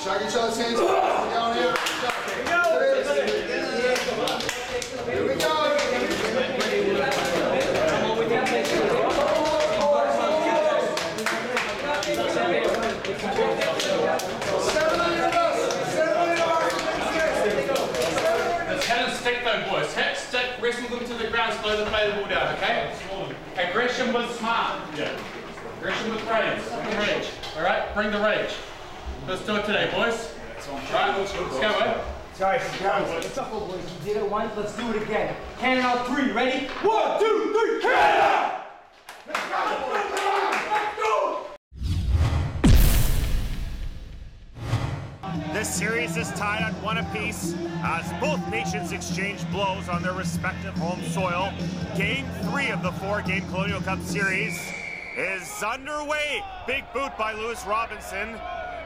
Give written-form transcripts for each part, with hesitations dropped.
Shake each other's hands. Down here. Here we go. Stick though, boys. Hit, stick, wrestle them to the ground, slowly play the ball down, okay? Aggression with smart. Yeah. Aggression with brains. Bring rage. Alright, bring the rage. Let's do it today, boys. Right, let's go, eh? Guys, it's up, boys. You did it once, let's do it again. Cannon on 3, ready? 1, 2, 3, Canada! Let's go! Let's go! This series is tied at 1 apiece as both nations exchange blows on their respective home soil. Game 3 of the 4-game Colonial Cup series is underway. Big boot by Lewis Robinson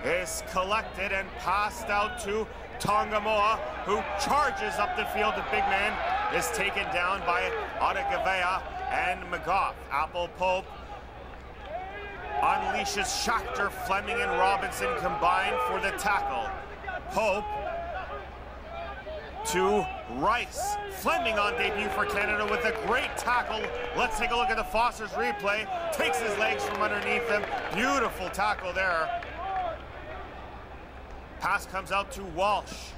is collected and passed out to Tongamoa, who charges up the field. The big man is taken down by Adagavea and McGough. Apple Pope unleashes Schachter, Fleming, and Robinson combined for the tackle. Pope to Rice. Fleming on debut for Canada with a great tackle. Let's take a look at the Foster's replay. Takes his legs from underneath him. Beautiful tackle there. Pass comes out to Walsh,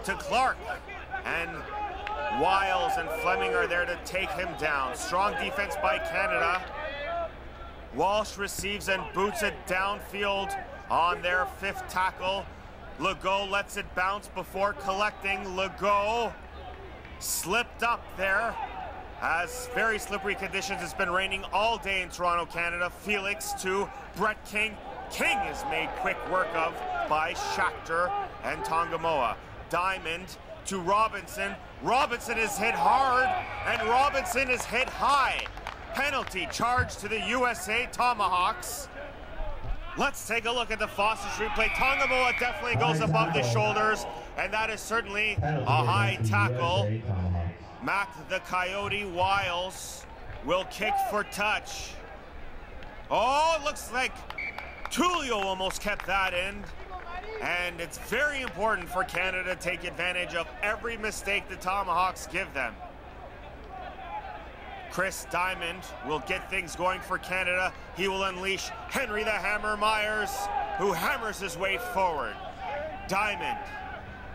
to Clark, and Wiles and Fleming are there to take him down. Strong defense by Canada. Walsh receives and boots it downfield on their 5th tackle. Legault lets it bounce before collecting. Legault slipped up there as very slippery conditions. It's been raining all day in Toronto, Canada. Felix to Brett King. King is made quick work of by Schachter and Tongamoa. Diamond to Robinson. Robinson is hit hard and Robinson is hit high. Penalty charge to the USA Tomahawks. Let's take a look at the Foster's replay. Tongamoa definitely goes above the shoulders, and that is certainly a high tackle. Mac the Coyote Wiles will kick for touch. Oh, it looks like Tullio almost kept that in. And it's very important for Canada to take advantage of every mistake the Tomahawks give them. Chris Diamond will get things going for Canada. He will unleash Henry the Hammer Myers, who hammers his way forward. Diamond,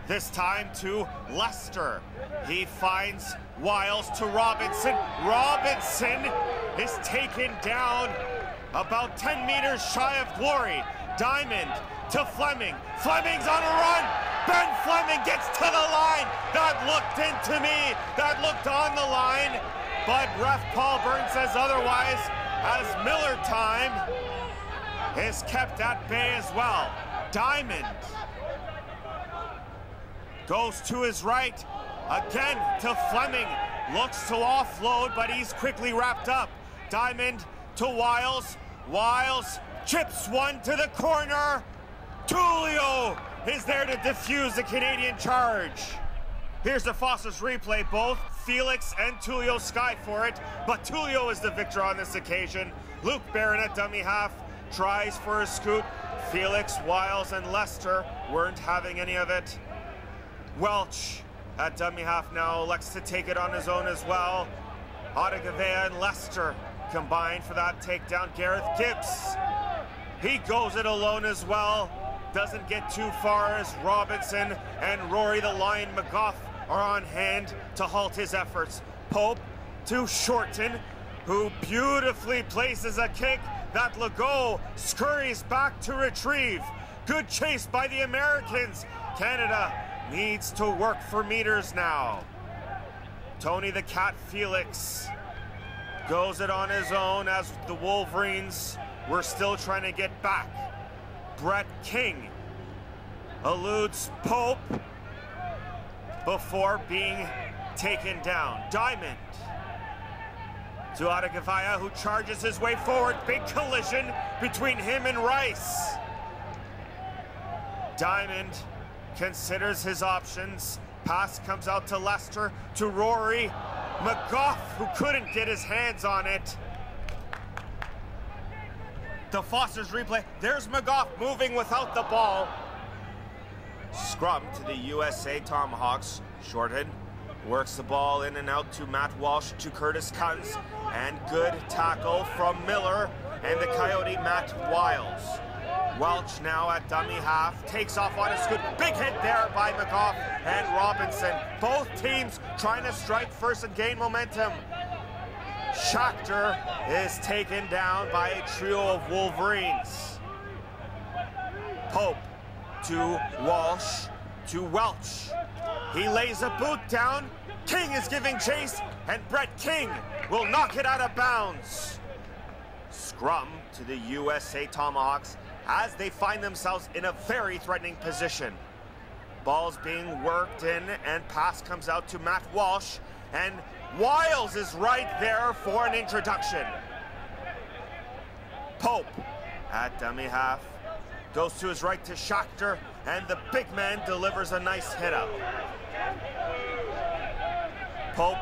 this time to Lester. He finds Wiles to Robinson. Robinson is taken down about 10 meters shy of glory. Diamond to Fleming. Fleming's on a run. Ben Fleming gets to the line. That looked into me. That looked on the line. But ref Paul Byrne says otherwise, as Miller time is kept at bay as well. Diamond goes to his right, again to Fleming, looks to offload, but he's quickly wrapped up. Diamond to Wiles, Wiles chips one to the corner. Tullio is there to defuse the Canadian charge. Here's the Foster's replay. Both Felix and Tullio sky for it, but Tullio is the victor on this occasion. Luke Barron at dummy half tries for a scoot. Felix, Wiles, and Lester weren't having any of it. Welch at dummy half now elects to take it on his own as well. Adagavea and Lester combined for that takedown. Gareth Gibbs, he goes it alone as well. Doesn't get too far as Robinson and Rory the Lion McGough are on hand to halt his efforts. Pope to Shorten, who beautifully places a kick that Legault scurries back to retrieve. Good chase by the Americans. Canada needs to work for meters now. Tony the Cat Felix goes it on his own as the Wolverines were still trying to get back. Brett King eludes Pope before being taken down. Diamond to Adagavea, who charges his way forward. Big collision between him and Rice. Diamond considers his options. Pass comes out to Lester, to Rory. McGough, who couldn't get his hands on it. The Foster's replay. There's McGough moving without the ball. Scrum to the USA Tomahawks. Shorten works the ball in and out to Matt Walsh, to Curtis Kunz, and good tackle from Miller and the Coyote Matt Wiles. Welch now at dummy half, takes off on a scoot. Big hit there by McGough and Robinson. Both teams trying to strike first and gain momentum. Schachter is taken down by a trio of Wolverines. Pope to Walsh to Welch. He lays a boot down. King is giving chase, and Brett King will knock it out of bounds. Scrum to the USA Tomahawks as they find themselves in a very threatening position. Ball's being worked in, and pass comes out to Matt Walsh, and Wiles is right there for an introduction. Pope at dummy half goes to his right to Schachter, and the big man delivers a nice hit up. Pope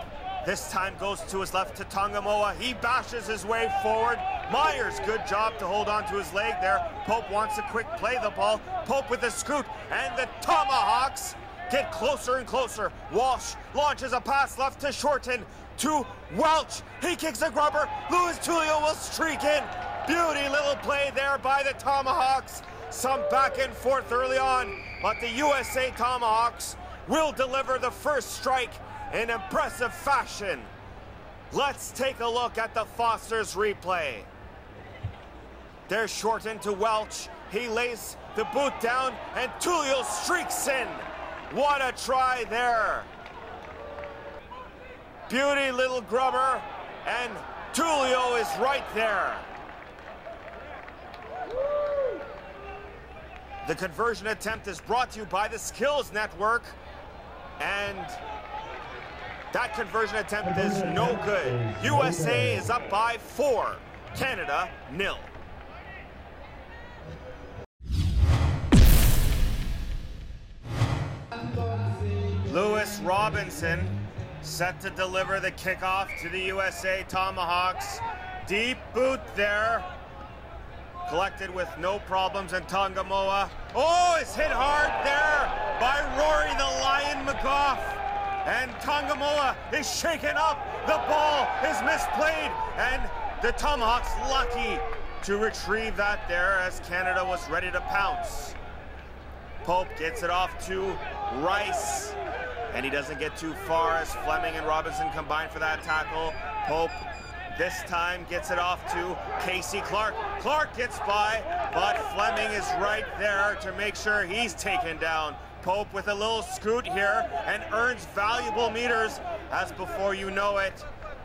this time goes to his left to Tongamoa. He bashes his way forward. Myers, good job to hold on to his leg there. Pope wants a quick play the ball. Pope with a scoot, and the Tomahawks get closer and closer. Walsh launches a pass left to Shorten to Welch. He kicks a grubber. Louis Tulio will streak in. Beauty little play there by the Tomahawks. Some back and forth early on, but the USA Tomahawks will deliver the first strike in impressive fashion. Let's take a look at the Foster's replay. There's Shorten to Welch. He lays the boot down, and Tulio streaks in. What a try there. Beauty little grubber, and Tulio is right there. The conversion attempt is brought to you by the Skills Network, and that conversion attempt is no good. USA is up by 4, Canada 0. Lewis Robinson set to deliver the kickoff to the USA Tomahawks. Deep boot there. Collected with no problems in Tongamoa. Oh, it's hit hard there by Rory the Lion McGough. And Tongamoa is shaken up. The ball is misplayed, and the Tomahawks lucky to retrieve that there as Canada was ready to pounce. Pope gets it off to Rice, and he doesn't get too far as Fleming and Robinson combine for that tackle. Pope this time gets it off to Casey Clark. Clark gets by, but Fleming is right there to make sure he's taken down. Pope with a little scoot here and earns valuable meters, as before you know it,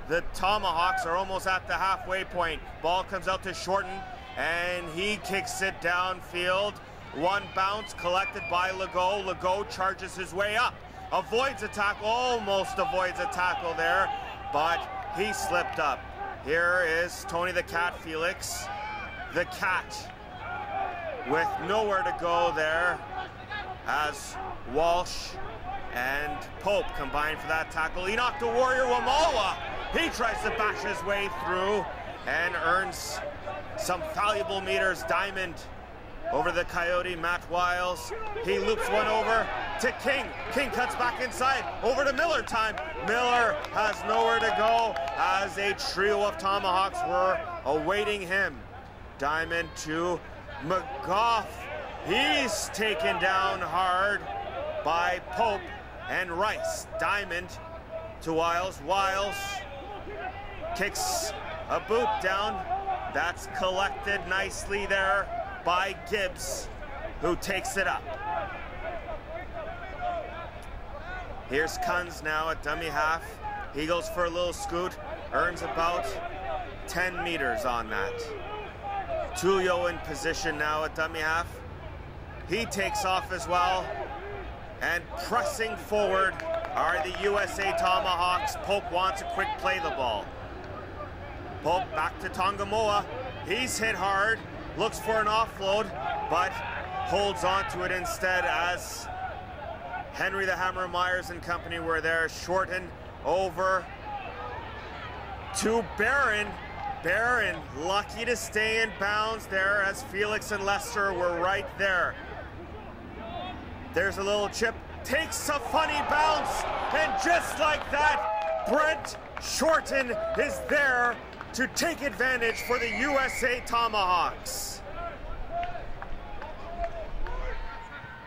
the Tomahawks are almost at the halfway point. Ball comes out to Shorten, and he kicks it downfield. One bounce collected by Legault. Legault charges his way up, avoids a tackle, almost avoids a tackle there, but he slipped up. Here is Tony the Cat Felix. The Cat with nowhere to go there as Walsh and Pope combine for that tackle. Enoch the Warrior Wamawa, he tries to bash his way through and earns some valuable meters. Diamond over the Coyote, Matt Wiles. He loops one over to King. King cuts back inside, over to Miller time. Miller has nowhere to go as a trio of Tomahawks were awaiting him. Diamond to McGough. He's taken down hard by Pope and Rice. Diamond to Wiles. Wiles kicks a boot down. That's collected nicely there by Gibbs, who takes it up. Here's Kunz now at dummy half. He goes for a little scoot, earns about 10 meters on that. Tulio in position now at dummy half. He takes off as well, and pressing forward are the USA Tomahawks. Pope wants a quick play the ball. Pope back to Tongamoa. He's hit hard, looks for an offload, but holds on to it instead as Henry the Hammer Myers and company were there. Shorten over to Barron. Barron lucky to stay in bounds there as Felix and Lester were right there. There's a little chip, takes a funny bounce, and just like that, Brent Shorten is there to take advantage for the USA Tomahawks.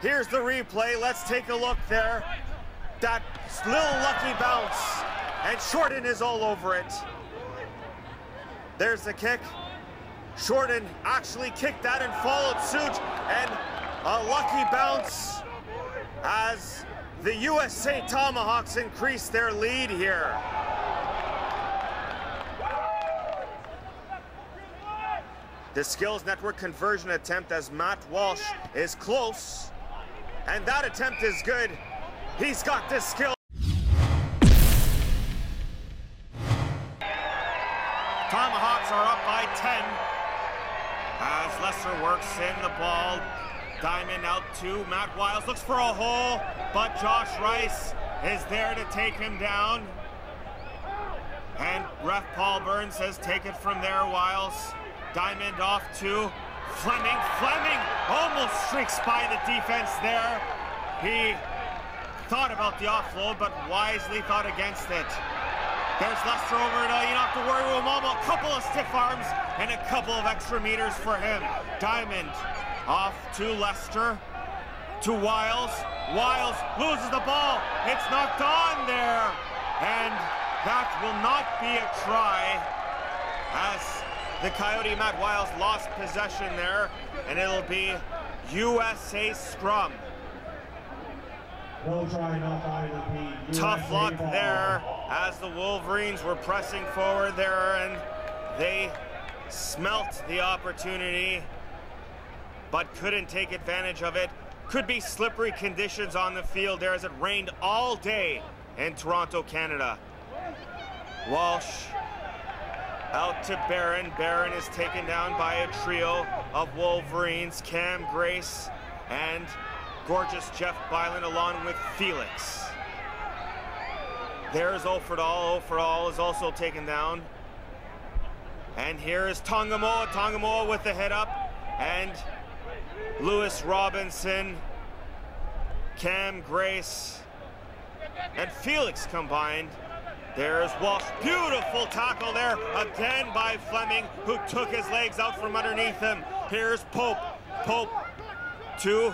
Here's the replay, let's take a look there. That little lucky bounce, and Shorten is all over it. There's the kick. Shorten actually kicked that and followed suit, and a lucky bounce as the USA Tomahawks increase their lead here. The Skills Network conversion attempt as Matt Walsh is close, and that attempt is good. He's got the skill. Tomahawks are up by 10 as Leicester works in the ball. Diamond out to Matt Wiles, looks for a hole, but Josh Rice is there to take him down. And ref Paul Burns says take it from there, Wiles. Diamond off to Fleming. Fleming almost streaks by the defense there. He thought about the offload, but wisely thought against it. There's Leicester over to Enoch to worry Wamamo. A couple of stiff arms and a couple of extra meters for him. Diamond off to Leicester, to Wiles. Wiles loses the ball. It's knocked on there. And that will not be a try as the Coyote Matt Wiles lost possession there, and it'll be USA scrum. No try, no try, repeat. Tough luck there as the Wolverines were pressing forward there, and they smelt the opportunity but couldn't take advantage of it. Could be slippery conditions on the field there as it rained all day in Toronto, Canada. Walsh out to Barron. Barron is taken down by a trio of Wolverines, Cam Grace and gorgeous Jeff Byland along with Felix. There's Oferdal. Oferdal is also taken down. And here is Tongamoa. Tongamoa with the head up. And Lewis Robinson, Cam Grace, and Felix combined. There's Walsh. Beautiful tackle there again by Fleming, who took his legs out from underneath him. Here's Pope. Pope to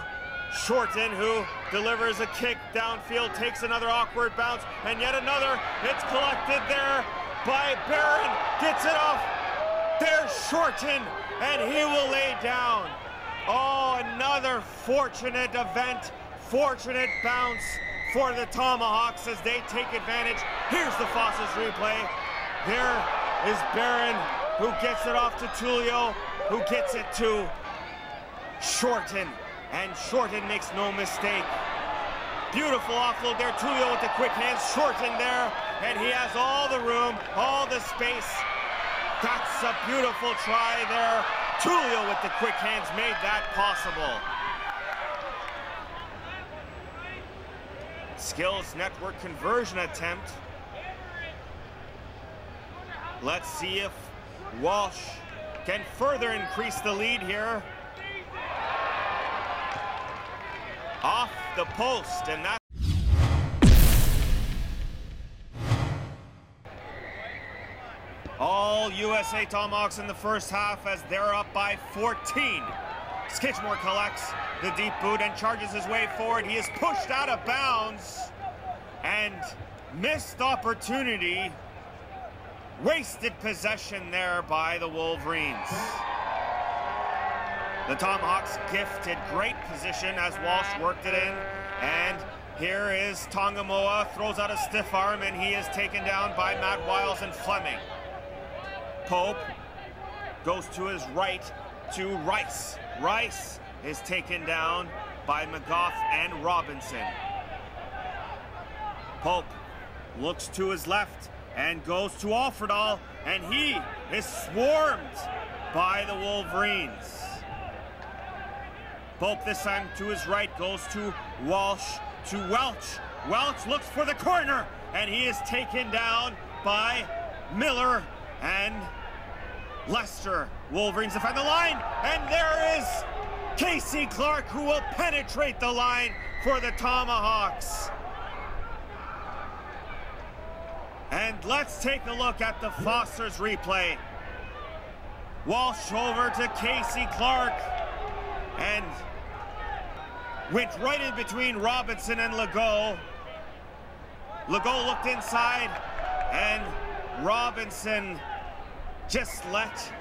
Shorten, who delivers a kick downfield, takes another awkward bounce, and yet another. It's collected there by Barron. Gets it off. There's Shorten, and he will lay down. Oh, another fortunate event, fortunate bounce for the Tomahawks as they take advantage. Here's the Foss's replay. There is Barron, who gets it off to Tulio, who gets it to Shorten, and Shorten makes no mistake. Beautiful offload there, Tulio with the quick hands, Shorten there, and he has all the room, all the space. That's a beautiful try there. Tulio with the quick hands made that possible. Skills Network conversion attempt. Let's see if Walsh can further increase the lead here. Off the post, and that all USA Tomahawks in the first half as they're up by 14. Skidmore collects the deep boot and charges his way forward. He is pushed out of bounds and missed opportunity. Wasted possession there by the Wolverines. The Tomahawks gifted great position as Walsh worked it in, and here is Tongamoa, throws out a stiff arm, and he is taken down by Matt Wiles and Fleming. Pope goes to his right to Rice. Rice is taken down by McGough and Robinson. Pope looks to his left and goes to Oferdal, and he is swarmed by the Wolverines. Pope this time to his right goes to Walsh, to Welch. Welch looks for the corner, and he is taken down by Miller and Leicester. Wolverines defend the line, and there is Casey Clark, who will penetrate the line for the Tomahawks. And let's take a look at the Foster's replay. Walsh over to Casey Clark and went right in between Robinson and Legault. Legault looked inside and Robinson just let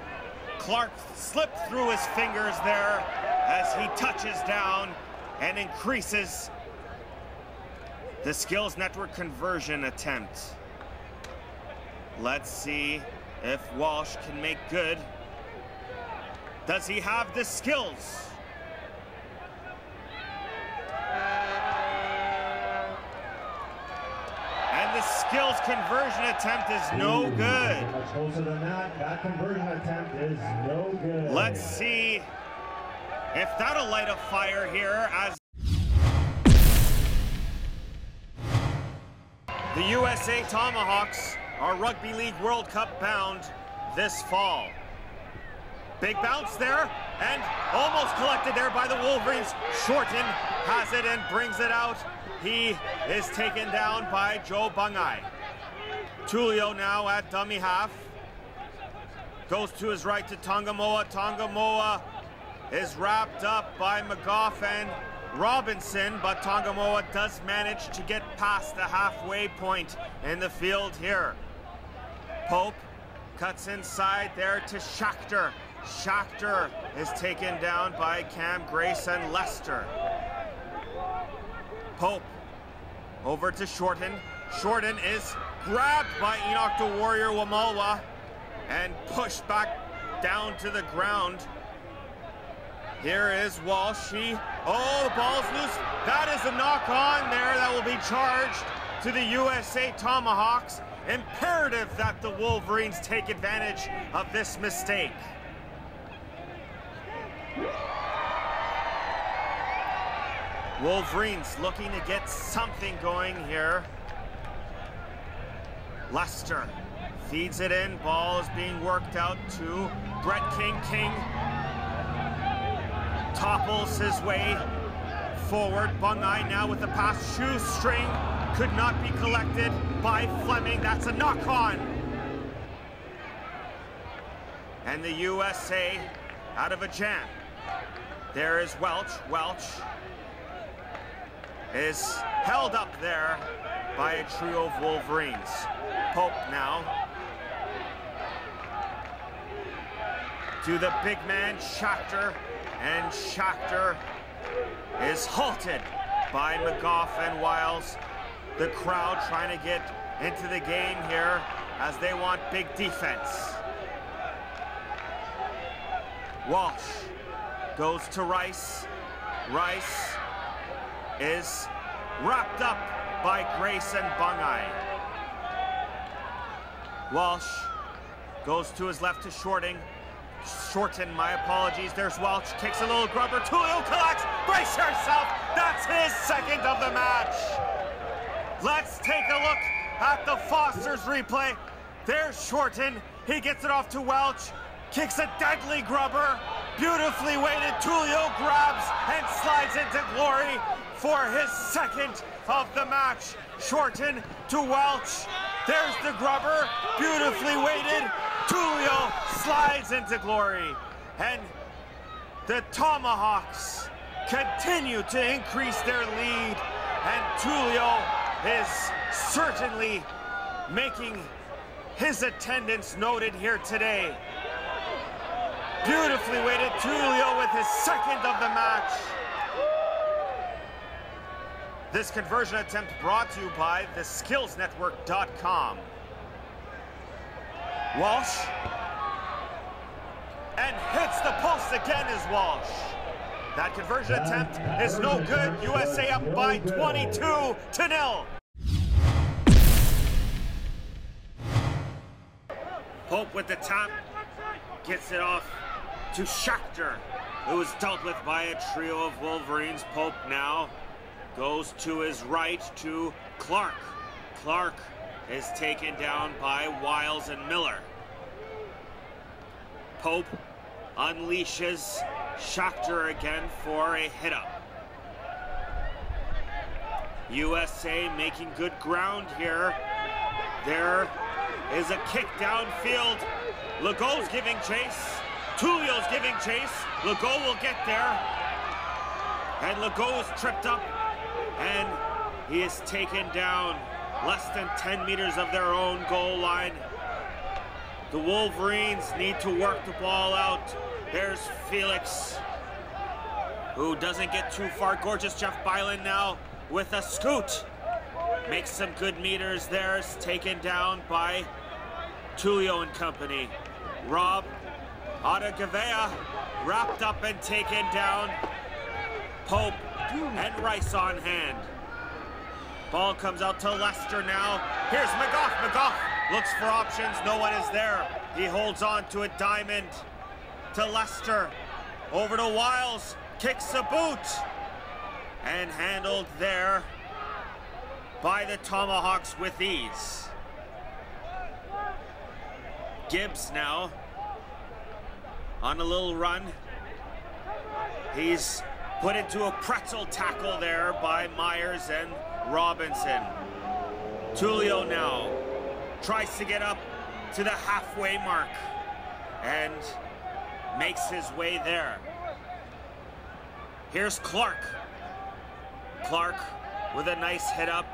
Clark slip through his fingers there as he touches down and increases the Skills Network conversion attempt. Let's see if Walsh can make good. Does he have the skills? And the skills conversion attempt is no good. Much closer than that. That conversion attempt is no good. Let's see if that'll light a fire here as the USA Tomahawks are Rugby League World Cup bound this fall. Big bounce there, and almost collected there by the Wolverines. Shorten has it and brings it out. He is taken down by Joe Bungai. Tulio now at dummy half. Goes to his right to Tongamoa. Tongamoa is wrapped up by McGough and Robinson, but Tongamoa does manage to get past the halfway point in the field here. Pope cuts inside there to Schachter. Schachter is taken down by Cam Grace and Lester. Pope over to Shorten. Shorten is grabbed by Enoch the Warrior Wamalwa and pushed back down to the ground. Here is Walsh. The ball's loose. That is a knock on there that will be charged to the USA Tomahawks. Imperative that the Wolverines take advantage of this mistake. Wolverines looking to get something going here. Lester feeds it in. Ball is being worked out to Brett King. King topples his way forward. Bungai now with the pass. Shoestring could not be collected by Fleming. That's a knock-on. And the USA out of a jam. There is Welch. Welch is held up there by a trio of Wolverines. Pope now to the big man Schachter, and Schachter is halted by McGough and Wiles. The crowd trying to get into the game here as they want big defense. Walsh goes to Rice. Rice is wrapped up by Grace and Bungai. Walsh goes to his left to Shorten, my apologies. There's Walsh, kicks a little grubber. Tulio collects. Brace yourself. That's his second of the match. Let's take a look at the Foster's replay. There's Shorten. He gets it off to Welch. Kicks a deadly grubber. Beautifully weighted. Tulio grabs and slides into glory for his second of the match. Shorten to Welch. There's the grubber. Beautifully weighted. Tulio slides into glory. And the Tomahawks continue to increase their lead. And Tulio is certainly making his attendance noted here today. Beautifully weighted. Tulio with his second of the match. This conversion attempt brought to you by theskillsnetwork.com. Walsh. And hits the post again is Walsh. That conversion attempt is no good. USA up by 22-0. Pope with the tap. Gets it off to Schachter, who was dealt with by a trio of Wolverines. Pope now goes to his right to Clark. Clark is taken down by Wiles and Miller. Pope unleashes Chapter again for a hit up. USA making good ground here. There is a kick downfield. Legault's giving chase. Tullio's giving chase. Legault will get there. And Legault is tripped up. And he is taken down less than 10 meters of their own goal line. The Wolverines need to work the ball out. There's Felix, who doesn't get too far. Gorgeous Jeff Byland now with a scoot. Makes some good meters there. Is taken down by Tullio and company. Rob Adagavea wrapped up and taken down. Pope and Rice on hand. Ball comes out to Lester now. Here's McGough. McGough looks for options. No one is there. He holds on to a diamond to Lester. Over to Wiles. Kicks a boot. And handled there by the Tomahawks with ease. Gibbs now on a little run. He's put into a pretzel tackle there by Myers and Robinson. Tullio now tries to get up to the halfway mark and makes his way there. Here's Clark. Clark with a nice hit up.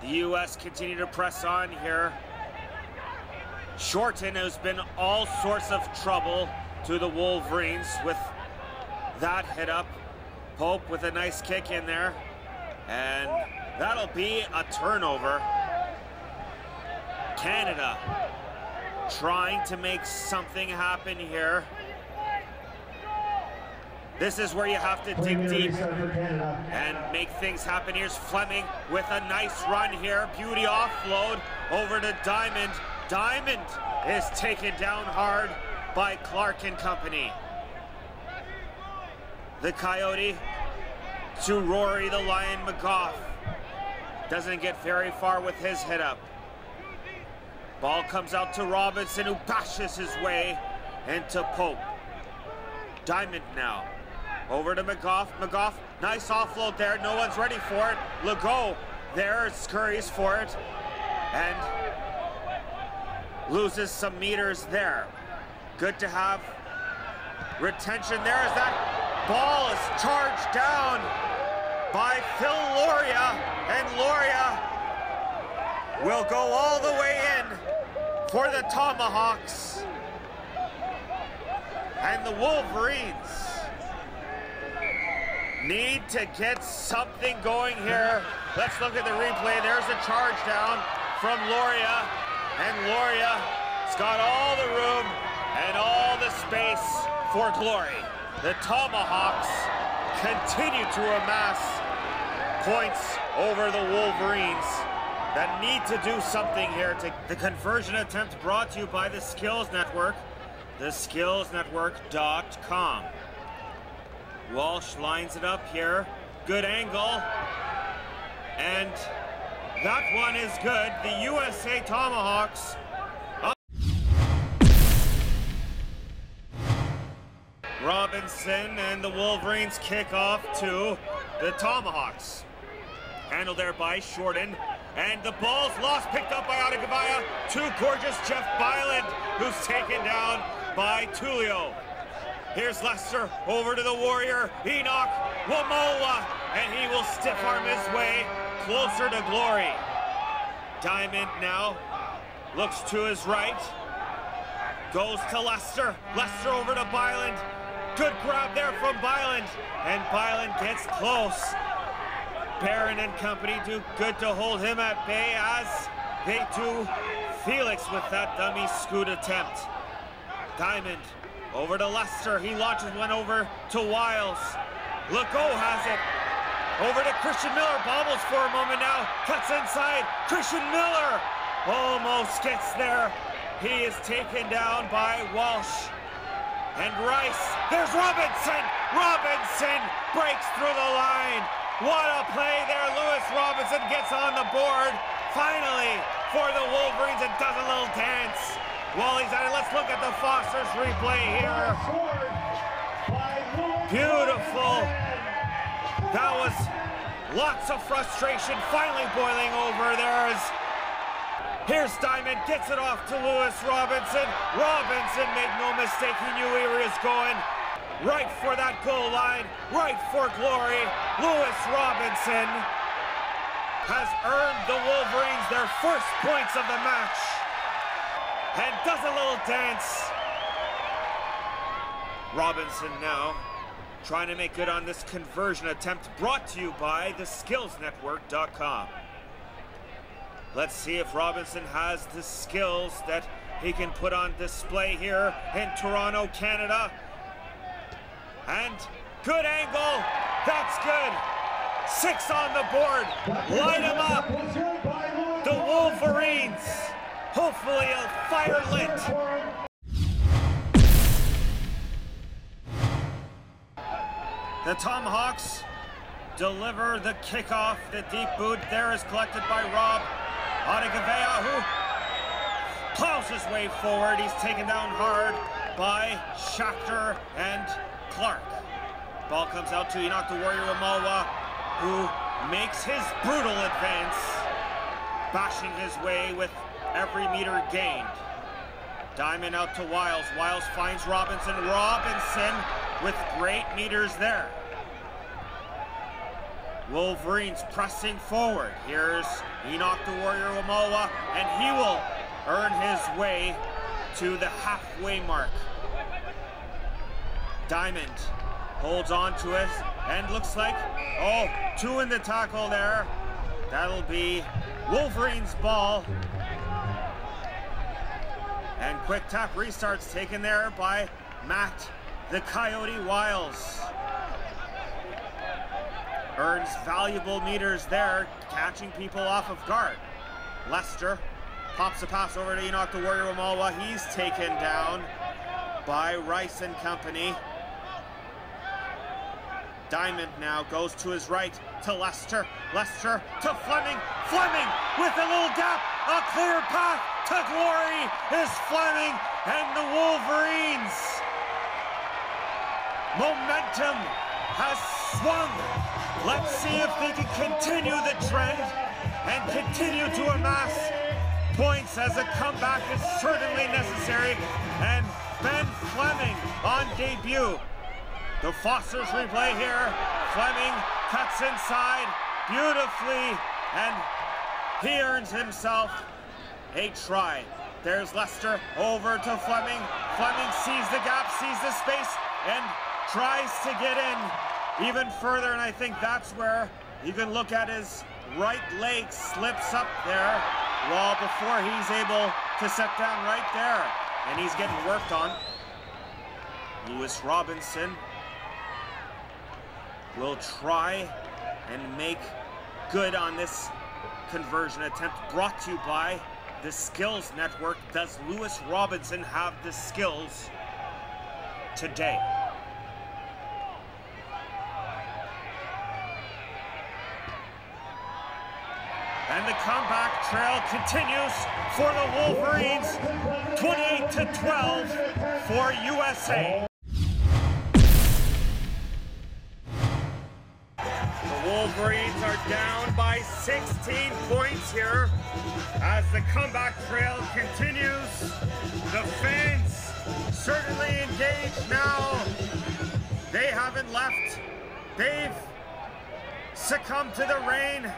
The U.S. continue to press on here. Shorten has been all sorts of trouble to the Wolverines with that hit up. Pope with a nice kick in there. And that'll be a turnover. Canada trying to make something happen here. This is where you have to dig deep and make things happen. Here's Fleming with a nice run here. Beauty offload over to Diamond. Diamond is taken down hard by Clark and company. The Coyote to Rory the Lion McGough. Doesn't get very far with his hit up. Ball comes out to Robinson, who bashes his way into Pope. Diamond now. Over to McGough. McGough, nice offload there. No one's ready for it. Legault there scurries for it and loses some meters there. Good to have retention there as that ball is charged down by Phil Loria, and Loria will go all the way in for the Tomahawks. And the Wolverines need to get something going here. Let's look at the replay. There's a charge down from Loria, and Loria's got all the room and all the space for glory. The Tomahawks continue to amass points over the Wolverines that need to do something here. The conversion attempt brought to you by the Skills Network, theskillsnetwork.com. Walsh lines it up here. Good angle. And that one is good. The USA Tomahawks up. Robinson and the Wolverines kick off to the Tomahawks. Handled there by Shorten. And the ball's lost, picked up by Adagavaya. Too gorgeous Jeff Byland, who's taken down by Tullio. Here's Lester over to the Warrior, Enoch Wamoa, and he will stiff arm his way closer to glory. Diamond now looks to his right, goes to Lester. Lester over to Byland. Good grab there from Byland, and Byland gets close. Barron and company do good to hold him at bay, as they do Felix with that dummy scoot attempt. Diamond over to Lester. He launches one over to Wiles. Legault has it. Over to Christian Miller. Bobbles for a moment now. Cuts inside. Christian Miller almost gets there. He is taken down by Walsh and Rice. There's Robinson. Robinson breaks through the line. What a play there. Lewis Robinson gets on the board finally for the Wolverines and does a little dance while he's at it. Let's look at the Foster's replay here. Scored by Beautiful. That was lots of frustration finally boiling over. Here's Diamond, gets it off to Lewis Robinson. Robinson made no mistake, he knew where he was going. Right for that goal line, right for glory. Lewis Robinson has earned the Wolverines their first points of the match. And does a little dance. Robinson now trying to make good on this conversion attempt, brought to you by theskillsnetwork.com. Let's see if Robinson has the skills that he can put on display here in Toronto, Canada. And good angle, that's good. 6 on the board, light him up. The Wolverines, hopefully a fire lit. The Tomahawks deliver the kickoff. The deep boot there is collected by Rob Adegavea, who plows his way forward. He's taken down hard by Schachter and Clark. Ball comes out to Enoch the Warrior Wamalwa, who makes his brutal advance, bashing his way with every meter gained. Diamond out to Wiles. Wiles finds Robinson. Robinson with great meters there. Wolverines pressing forward. Here's Enoch the Warrior Wamalwa, and he will earn his way to the halfway mark. Diamond holds on to it, and looks like, 2 in the tackle there. That'll be Wolverines' ball. And quick tap restarts taken there by Matt the Coyote Wiles. Earns valuable meters there, catching people off of guard. Lester pops a pass over to Enoch the Warrior Wamalwa. He's taken down by Rice and company. Diamond now goes to his right to Lester. Lester to Fleming. Fleming with a little gap. A clear path to glory is Fleming, and the Wolverines. Momentum has swung. Let's see if they can continue the trend and continue to amass points, as a comeback is certainly necessary. And Ben Fleming on debut. The Foster's replay here. Fleming cuts inside beautifully, and he earns himself a try. There's Lester over to Fleming. Fleming sees the gap, sees the space, and tries to get in even further, and I think that's where you can look at his right leg slips up there, well, before he's able to set down right there, and he's getting worked on. Lewis Robinson will try and make good on this conversion attempt, brought to you by the Skills Network. Does Lewis Robinson have the skills today? And the comeback trail continues for the Wolverines, 28-12 for USA. The Wolverines are down by 16 points here as the comeback trail continues. The fans certainly engaged now. They haven't left. They've succumbed to the rain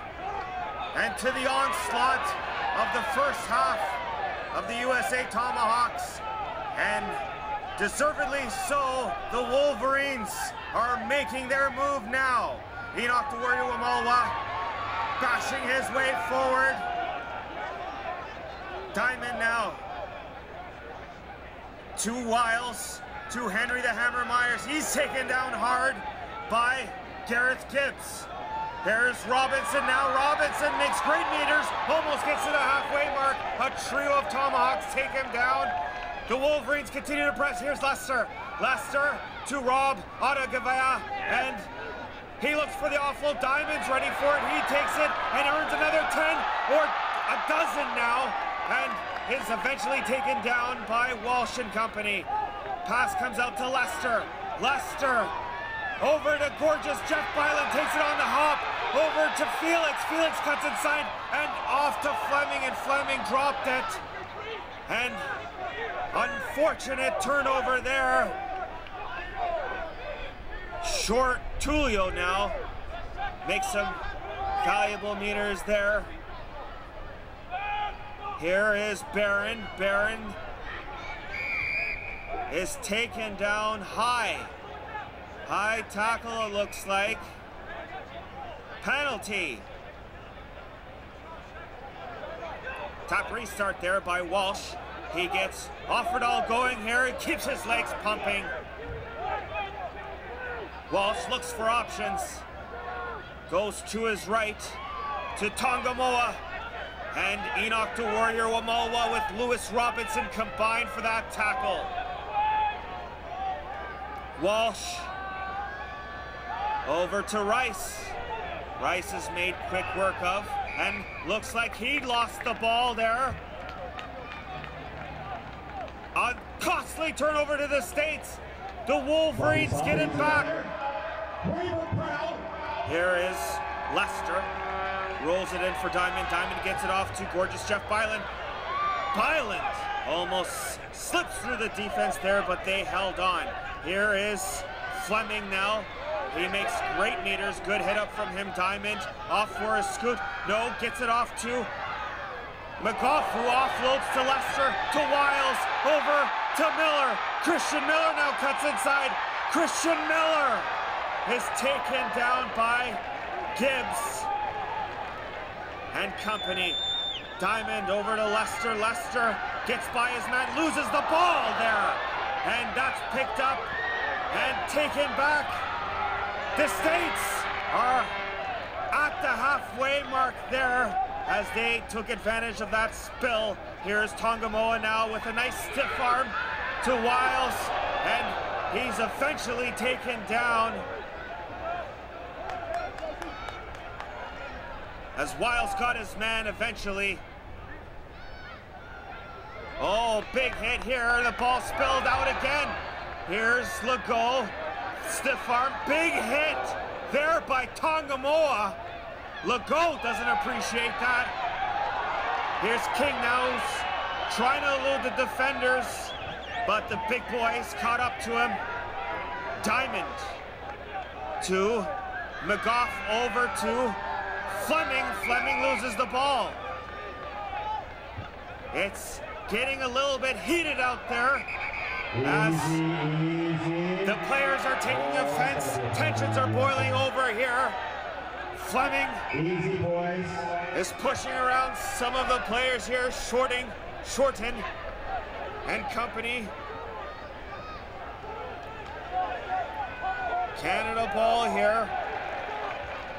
and to the onslaught of the first half of the USA Tomahawks, and deservedly so. The Wolverines are making their move now. Enoch the Warrior Wamalwa bashing his way forward. Diamond now to Wiles, to Henry the Hammer Myers. He's taken down hard by Gareth Gibbs. There's Robinson now. Robinson makes great meters, almost gets to the halfway mark. A trio of Tomahawks take him down. The Wolverines continue to press. Here's Lester. Lester to Rob Adegavea, and he looks for the offload. Diamond's ready for it. He takes it and earns another 10 or a dozen now, and is eventually taken down by Walsh and company. Pass comes out to Lester. Lester Over to gorgeous Jeff Byland, takes it on the hop. Over to Felix. Felix cuts inside and off to Fleming, and Fleming dropped it. And unfortunate turnover there. Short Tulio now makes some valuable meters there. Here is Barron. Barron is taken down high. High tackle, it looks like. Penalty. Top restart there by Walsh. He gets Offerdahl going here. He keeps his legs pumping. Walsh looks for options. Goes to his right to Tongamoa. And Enoch the Warrior Wamalwa with Lewis Robinson combined for that tackle. Walsh over to Rice. Rice has made quick work of, and looks like he lost the ball there. A costly turnover to the States. The Wolverines get it back. Here is Lester. Rolls it in for Diamond. Diamond gets it off to gorgeous Jeff Byland. Byland almost slips through the defense there, but they held on. Here is Fleming now. He makes great meters. Good hit up from him. Diamond off for a scoot. No, gets it off to McGough, who offloads to Lester, to Wiles, over to Miller. Christian Miller now cuts inside. Christian Miller is taken down by Gibbs and company. Diamond over to Lester. Lester gets by his man, loses the ball there. And that's picked up and taken back. The States are at the halfway mark there as they took advantage of that spill. Here's Tongamoa now with a nice stiff arm to Wiles, and he's eventually taken down as Wiles got his man eventually. Oh, big hit here. The ball spilled out again. Here's Legault. Stiff arm. Big hit there by Tongamoa. Legault doesn't appreciate that. Here's King now, who's trying to elude the defenders, but the big boys caught up to him. Diamond to McGough, over to Fleming. Fleming loses the ball. It's getting a little bit heated out there as the players are taking offense. Tensions are boiling over here. Fleming is pushing around some of the players here. Shorten and company. Canada ball here.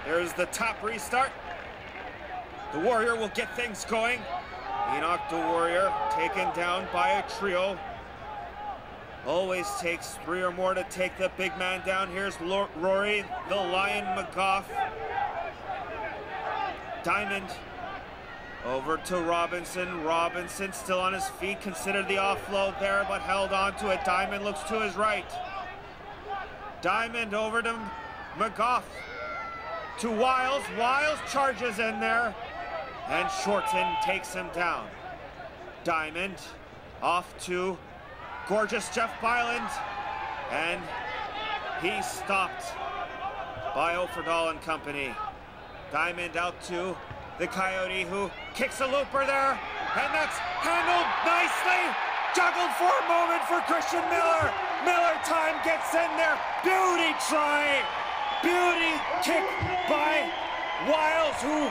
There's the top restart. The Warrior will get things going. Enoch the Warrior taken down by a trio. Always takes three or more to take the big man down. Here's Rory, the Lion McGough. Diamond over to Robinson. Robinson still on his feet, considered the offload there, but held on to it. Diamond looks to his right. Diamond over to McGough. To Wiles. Wiles charges in there, and Shorten takes him down. Diamond off to gorgeous Jeff Byland, and he's stopped by Offerdahl and company. Diamond out to the Coyote, who kicks a looper there, and that's handled nicely. Juggled for a moment for Christian Miller. Miller time gets in there. Beauty try. Beauty kick by Wiles, who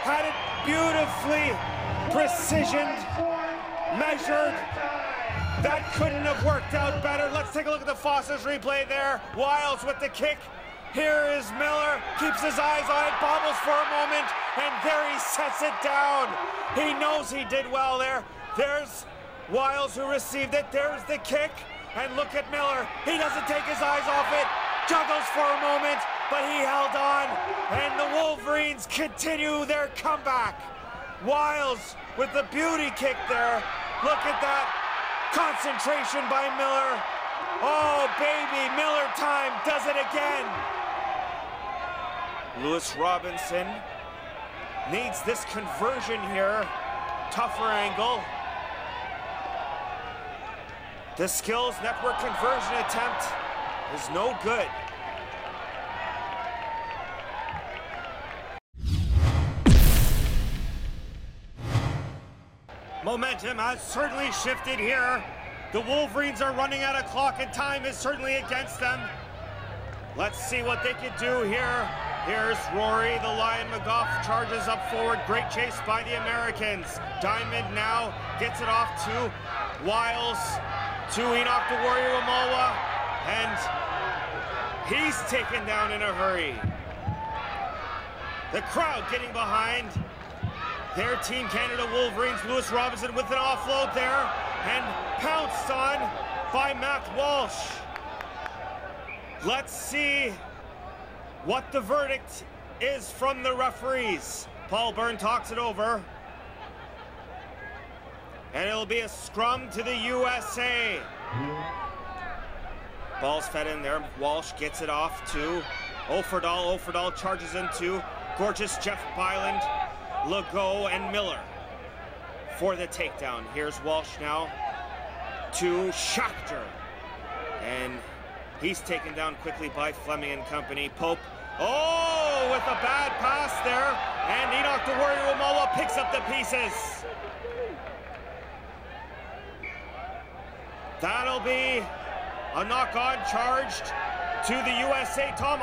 had it beautifully precisioned, measured. That couldn't have worked out better. Let's take a look at the Foster's replay there. Wiles with the kick. Here is Miller, keeps his eyes on it, bobbles for a moment, and there he sets it down. He knows he did well there. There's Wiles who received it. There's the kick, and look at Miller. He doesn't take his eyes off it. Juggles for a moment, but he held on, and the Wolverines continue their comeback. Wiles with the beauty kick there. Look at that concentration by Miller. Oh, baby, Miller time does it again. Lewis Robinson needs this conversion here. Tougher angle. The skills network conversion attempt is no good. Momentum has certainly shifted here. The Wolverines are running out of clock and time is certainly against them. Let's see what they can do here. Here's Rory, the Lion McGough charges up forward. Great chase by the Americans. Diamond now gets it off to Wiles, to Enoch the Warrior Umawa, and he's taken down in a hurry. The crowd getting behind their Team Canada Wolverines. Lewis Robinson with an offload there and pounced on by Matt Walsh. Let's see what the verdict is from the referees. Paul Byrne talks it over. And it'll be a scrum to the USA. Ball's fed in there. Walsh gets it off to Oferdal. Oferdal charges into gorgeous Jeff Byland, Legault, and Miller for the takedown. Here's Walsh now to Schachter. And he's taken down quickly by Fleming and company. Pope, oh, with a bad pass there. And Enoch the Warrior Umawa picks up the pieces. That'll be a knock-on charged to the USA. Tom.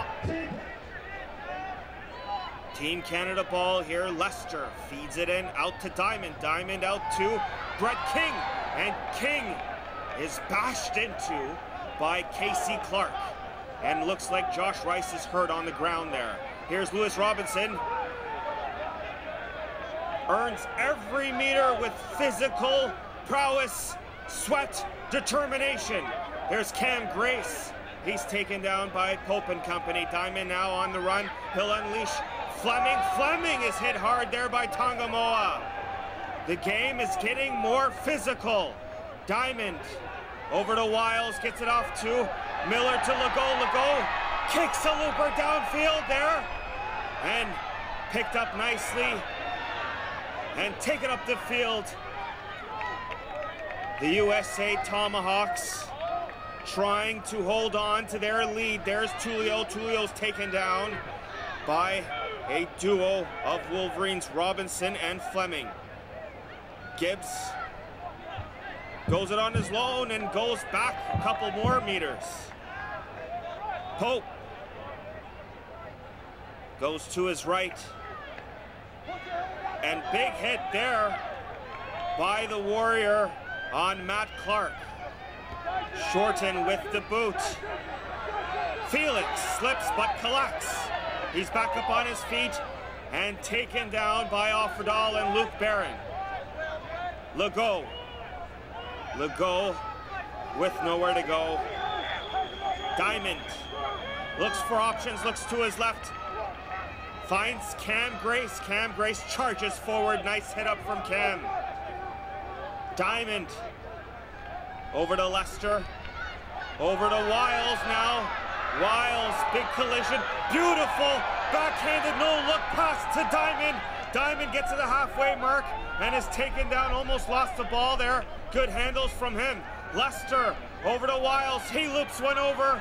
Team Canada ball here. Lester feeds it in, out to Diamond. Diamond out to Brett King. And King is bashed into by Casey Clark. And looks like Josh Rice is hurt on the ground there. Here's Lewis Robinson. Earns every meter with physical prowess, sweat, determination. There's Cam Grace. He's taken down by Pope and company. Diamond now on the run. He'll unleash Fleming. Fleming is hit hard there by Tongamoa. The game is getting more physical. Diamond over to Wiles, gets it off to Miller to Legault. Legault kicks a looper downfield there and picked up nicely and taken up the field. The USA Tomahawks trying to hold on to their lead. There's Tullio. Tullio's taken down by a duo of Wolverines, Robinson and Fleming. Gibbs goes it on his loan and goes back a couple more meters. Pope goes to his right. And big hit there by the Warrior on Matt Clark. Shorten with the boot. Felix slips but collects. He's back up on his feet and taken down by Oferdal and Luke Barron. Legault. Legault with nowhere to go. Diamond looks for options, looks to his left. Finds Cam Grace. Cam Grace charges forward. Nice hit up from Cam. Diamond over to Lester. Over to Wiles now. Wiles, big collision. Beautiful backhanded no-look pass to Diamond. Diamond gets to the halfway mark and is taken down. Almost lost the ball there. Good handles from him. Lester over to Wiles. He loops one over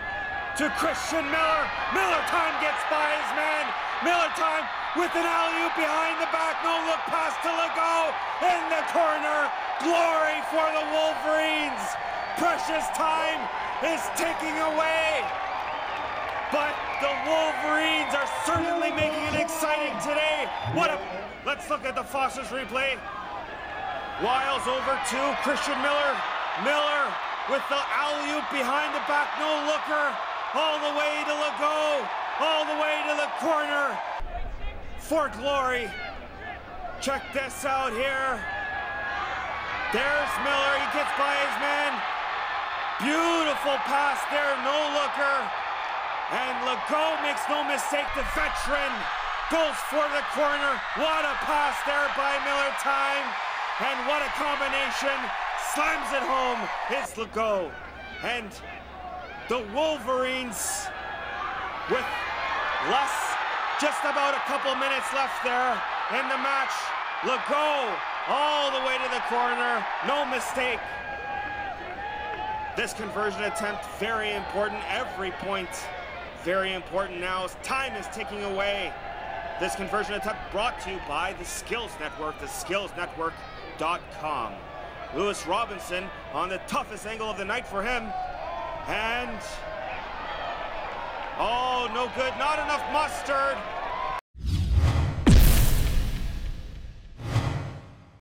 to Christian Miller. Miller time gets by his man. Miller time with an alley-oop behind the back. No-look pass to Legault in the corner. Glory for the Wolverines. Precious time is ticking away. But the Wolverines are certainly making it exciting today. Let's look at the Foster's replay. Wiles over to Christian Miller. Miller with the alley-oop behind the back. No-looker all the way to Legault. All the way to the corner for glory. Check this out here. There's Miller, he gets by his man. Beautiful pass there, no looker. And Legault makes no mistake, the veteran goes for the corner. What a pass there by Miller time. And what a combination, slams it home. It's Legault. And the Wolverines with just about a couple minutes left there in the match. Legault all the way to the corner, no mistake. This conversion attempt, very important. Every point, very important now. Time is ticking away. This conversion attempt brought to you by the Skills Network, theskillsnetwork.com. Lewis Robinson on the toughest angle of the night for him. And, oh, no good, not enough mustard.